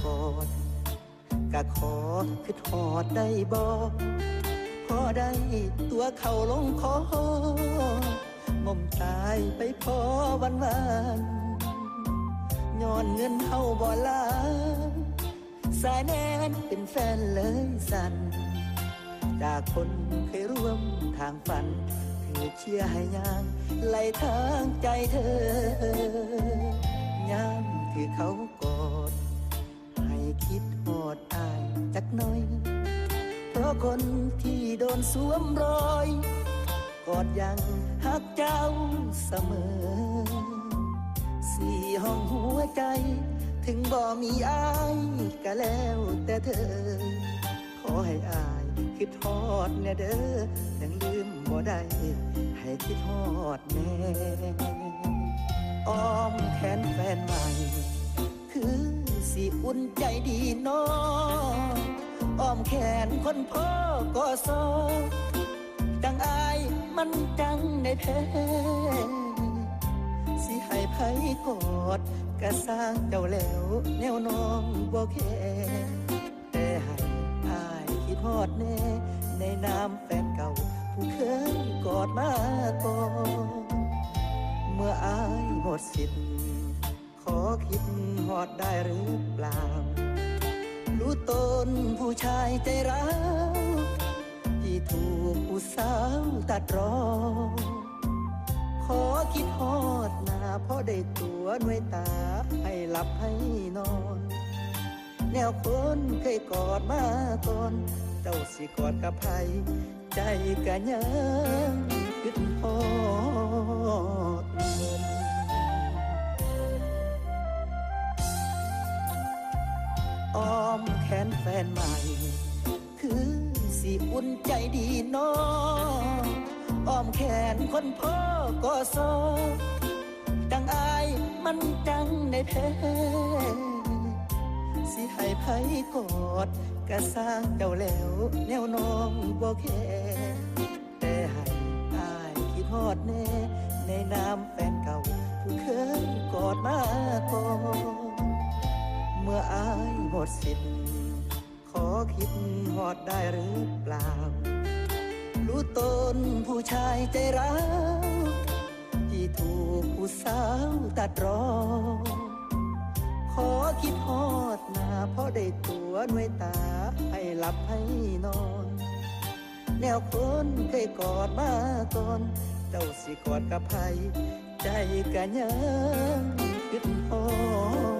กอดกะขอคือทอดได้บ่พอได้ตัวเขาลงคองมตายไปพอวันย้อนเงินเฮาบ่ลาสายแน่นเป็นแฟนเลยสั่นจากคนเคยร่วมทางฝันคือเชียร์ให้ยางไหลทางใจเธอยามคือเขากอดให้คิดหอดอายจักหน่อยเพราะคนที่โดนสวมรอยกอดยังหักเจ้าเสมอสี่ห้องหัวใจถึงบ่มีอายก็แล้วแต่เธอขอให้อายคิดทอดแน่เด้อยังลืมบ่ได้ให้คิดทอดแน่อ้อมแขนแฟนใหม่คือสิอุ่นใจดีน้องอ้อมแขนคนพ่อก็สอจังอายมันจังได้แพ้สิให้ไผกอดก็สร้างเจ้าแล้วแนวน้องบ่แค่แต่ให้อายคิดฮอดแน่ในนามแฟนเก่าผู้เคยกอดมาก่อนเมื่ออายหมดสิทธิ์ขอคิดฮอดได้หรือเปล่ารู้ตนผู้ชายใจร้าวที่ถูกผู้สาวตัดรอขอคิดฮอดหน้าพอได้ตัวหน่วยตาให้หลับให้นอนแนวคนเคยกอดมาก่อนเจ้าสิกอดกับไผใจกะยังคิดฮอดอ้อมแขนแฟนใหม่คือสิอุ่นใจดีน้องอ้อมแขนคนพ่อก็สอจังอายมันจังได้แพ้สิให้ไผกอดก็สร้างเจ้าแล้วแนวน้องบ่แค่แต่ให้อายคิดฮอดแน่ในนามแฟนเก่าผู้เคยกอดมาก่อนเมื่ออายหมดสิทธิ์ขอคิดฮอดได้หรือเปล่ารู้ตนผู้ชายใจร้าวที่ถูกผู้สาวตัดรอขอคิดฮอดหน้าพอได้ตัวหน่วยตาให้หลับให้นอนแนวคนเคยกอดมาก่อนเจ้าสิกอดกับไผใจกะยังคิดฮอด